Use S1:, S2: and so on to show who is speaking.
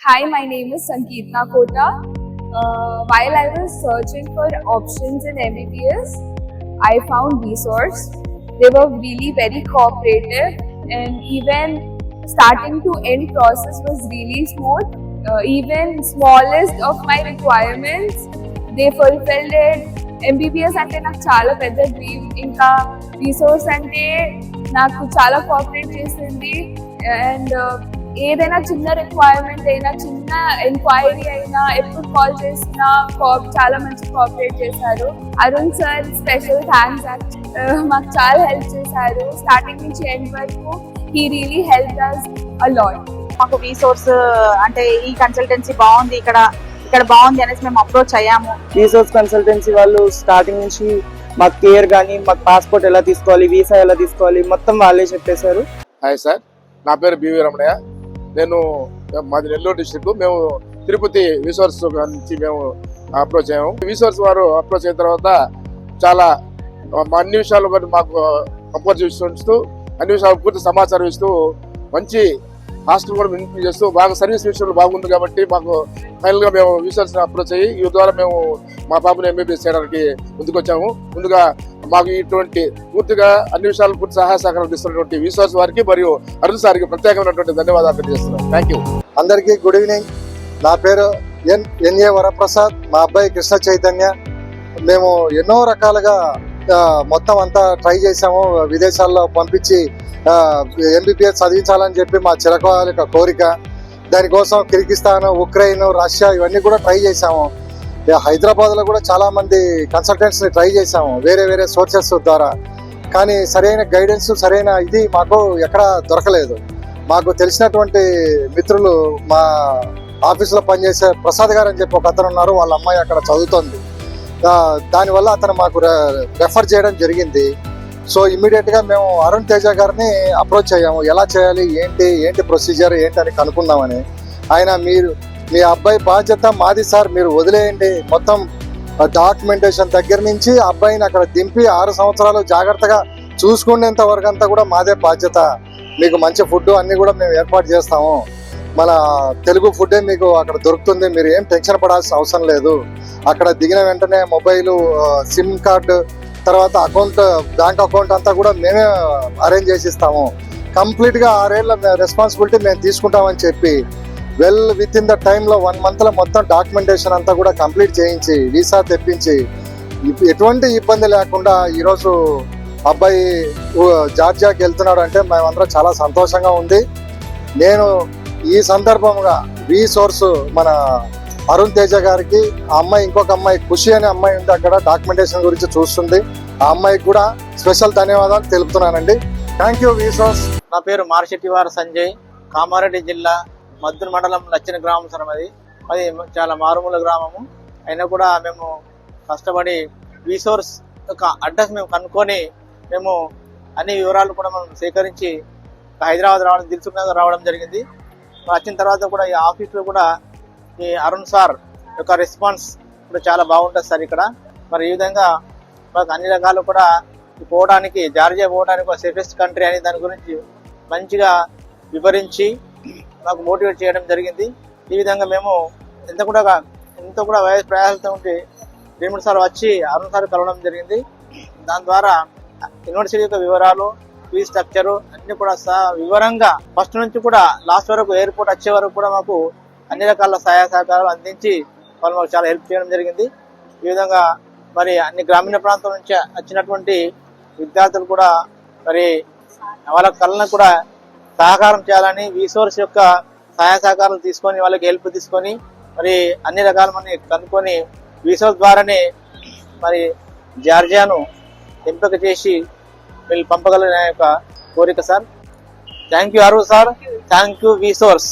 S1: Hi, my name is Sankeetna Kota. While I was searching for options in MBBS, I found Resource. They were really very cooperative, and even starting to end process was really smooth. Even smallest of my requirements, they fulfilled it. MBBS అంటే నాకు చాలా పెద్ద dream. ఇంకా resource అంటే నాకు చాలా cooperate చేసింది. And ఏదైనా చిన్న రిక్వైర్మెంట్ అయినా, చిన్న ఎంక్వైరీ అయినా, ఎప్పుడు కాల్ చేసినా చాలా మంచి కోఆపరేట్ చేశారు. Arun sir special thanks. మాకు చాలా హెల్ప్ చేశారు స్టార్టింగ్ నుంచి ఎండ్ వరకు. He really help us a lot.
S2: మాకు రీసోర్స్ అంటే ఈ కన్సల్టెన్సీ బాగుంది, ఇక్కడ బాగుంది అనేసి మేము అప్రోచ్ అయ్యాము.
S3: రీసోర్స్ కన్సల్టెన్సీ వాళ్ళు స్టార్టింగ్ నుంచి మాకు కేర్ కానీ, మాకు పాస్పోర్ట్ ఎలా తీసుకోవాలి, వీసా ఎలా తీసుకోవాలి, మొత్తం వాళ్ళే చెప్పేశారు.
S4: హాయ్ సార్, నా పేరు బివి రమణయ్య. మాది నెల్లూరు డిస్ట్రిక్ట్. మేము తిరుపతి రిసోర్స్ నుంచి మేము అప్రోచ్ అయ్యాము. రిసోర్స్ వారు అప్రోచ్ అయిన తర్వాత చాలా అన్ని విషయాలు మాకు కంపేర్ చేస్తూ అన్ని విషయాలు పూర్తి సమాచారం ఇస్తూ మంచి హాస్టల్ కూడా వినిపింగ్ చేస్తూ బాగా సర్వీస్ విషయంలో బాగుంది. కాబట్టి మాకు ఫైనల్ గా మేము రిసోర్స్ అప్రోచ్ అయ్యి ఈ ద్వారా మేము మా పాపని ఎంబీబీఎస్ చేయడానికి ముందుకొచ్చాము. ముందుగా మాకు ఇటువంటి పూర్తిగా అన్ని విషయాలు పూర్తి సహాయ సహకారాలు ఇస్తున్నటువంటి రిసోర్స్ వారికి మరియు అరుణ్ సార్కి ప్రత్యేకమైనటువంటి ధన్యవాదాలు తెలియజేస్తున్నాం. Thank you.
S5: అందరికీ గుడ్ ఈవినింగ్. నా పేరు ఎన్ఏ వరప్రసాద్, మా అబ్బాయి కృష్ణ చైతన్య. మేము ఎన్నో రకాలుగా మొత్తం అంతా ట్రై చేసాము. విదేశాల్లో పంపించి ఎంబీబీఎస్ చదివించాలని చెప్పి మా చిరకాల కోరిక. దానికోసం కిర్గిస్తాన్, ఉక్రెయిన్, రష్యా ఇవన్నీ కూడా ట్రై చేసాము. హైదరాబాద్ లో కూడా చాలా మంది కన్సల్టెంట్స్ ని ట్రై చేసాము వేరే వేరే సోర్సెస్ ద్వారా. కానీ సరైన గైడెన్స్, సరైన ఇది మాకు ఎక్కడ దొరకలేదు. మాకు తెలిసినటువంటి మిత్రులు, మా ఆఫీసులో పనిచేసే ప్రసాద్ గారు అని చెప్పి ఒక అతను ఉన్నారు. వాళ్ళ అమ్మాయి అక్కడ చదువుతోంది. దానివల్ల అతను మాకు రెఫర్ చేయడం జరిగింది. సో ఇమ్మీడియట్ గా మేము అరుణ్ తేజ గారిని అప్రోచ్ అయ్యాము. ఎలా చేయాలి, ఏంటి ప్రొసీజర్ ఏంటని కనుక్కుందామని. ఆయన మీ అబ్బాయి బాధ్యత మాది సార్, మీరు వదిలేయండి. మొత్తం డాక్యుమెంటేషన్ దగ్గర నుంచి అబ్బాయిని అక్కడ దింపి 6 సంవత్సరాలు జాగ్రత్తగా చూసుకునేంత వరకు అంతా కూడా మాదే బాధ్యత. మీకు మంచి ఫుడ్ అన్ని కూడా మేము ఏర్పాటు చేస్తాము. మన తెలుగు ఫుడ్డే మీకు అక్కడ దొరుకుతుంది. మీరు ఏం టెన్షన్ పడాల్సిన అవసరం లేదు. అక్కడ దిగిన వెంటనే మొబైల్, సిమ్ కార్డు, తర్వాత బ్యాంక్ అకౌంట్ అంతా కూడా మేమే అరేంజ్ చేసి ఇస్తాము. కంప్లీట్ గా 6 ఏళ్ల రెస్పాన్సిబిలిటీ మేము తీసుకుంటామని చెప్పి విత్ ఇన్ ద టైంలో 1 month లో మొత్తం డాక్యుమెంటేషన్ అంతా కూడా కంప్లీట్ చేయించి వీసా తెప్పించి ఎటువంటి ఇబ్బంది లేకుండా ఈరోజు అబ్బాయి జార్జియాకి వెళ్తున్నాడు అంటే మేమందరం చాలా సంతోషంగా ఉంది. నేను ఈ సందర్భంగా రీసోర్స్ మన అరుణ్ తేజ గారికి, ఆ అమ్మాయి ఇంకొక అమ్మాయి ఖుషి అనే అమ్మాయి ఉంది, అక్కడ డాక్యుమెంటేషన్ గురించి చూస్తుంది. ఆ అమ్మాయికి కూడా స్పెషల్ ధన్యవాదాలు తెలుపుతున్నానండి. Thank you resource.
S6: నా పేరు మార్షెట్టివారి సంజయ్, కామారెడ్డి జిల్లా మద్దూరు మండలం లచ్చిన గ్రామం సార్. అది చాలా మారుమూల గ్రామము అయినా కూడా మేము కష్టపడి రీసోర్స్ యొక్క అడ్రస్ మేము కనుక్కొని మేము అన్ని వివరాలు కూడా మనం సేకరించి హైదరాబాద్ రావడం జరిగింది. వచ్చిన తర్వాత కూడా ఈ ఆఫీస్లో కూడా ఈ అరుణ్ సార్ యొక్క రెస్పాన్స్ కూడా చాలా బాగుంటుంది సార్ ఇక్కడ. మరి ఈ విధంగా మాకు అన్ని రకాలు కూడా జార్జియా పోవడానికి ఒక సేఫెస్ట్ కంట్రీ అని దాని గురించి మంచిగా వివరించి మాకు మోటివేట్ చేయడం జరిగింది. ఈ విధంగా మేము ఎంతో కూడా ప్రయాసంతో ఉండి రేముడు సార్ వచ్చి అరుణ్ సార్ కలవడం జరిగింది. దాని ద్వారా యూనివర్సిటీ యొక్క వివరాలు, ఫీ స్ట్రక్చరు అన్ని కూడా వివరంగా ఫస్ట్ నుంచి కూడా లాస్ట్ వరకు ఎయిర్పోర్ట్ వచ్చే వరకు కూడా మాకు అన్ని రకాల సహాయ సహకారాలు అందించి వాళ్ళు మాకు చాలా హెల్ప్ చేయడం జరిగింది. ఈ విధంగా మరి అన్ని గ్రామీణ ప్రాంతం నుంచి వచ్చినటువంటి విద్యార్థులు కూడా మరి వాళ్ళ కళను కూడా సహకారం చేయాలని రీసోర్స్ యొక్క సహాయ సహకారాలు తీసుకొని, వాళ్ళకి హెల్ప్ తీసుకొని మరి అన్ని రకాల మంది కనుక్కొని రీసోర్స్ ద్వారానే మరి జార్జియాను ఎంపిక చేసి వీళ్ళు పంపగలన యొక్క కోరిక sir. Thank you Arun sir, thank you resource.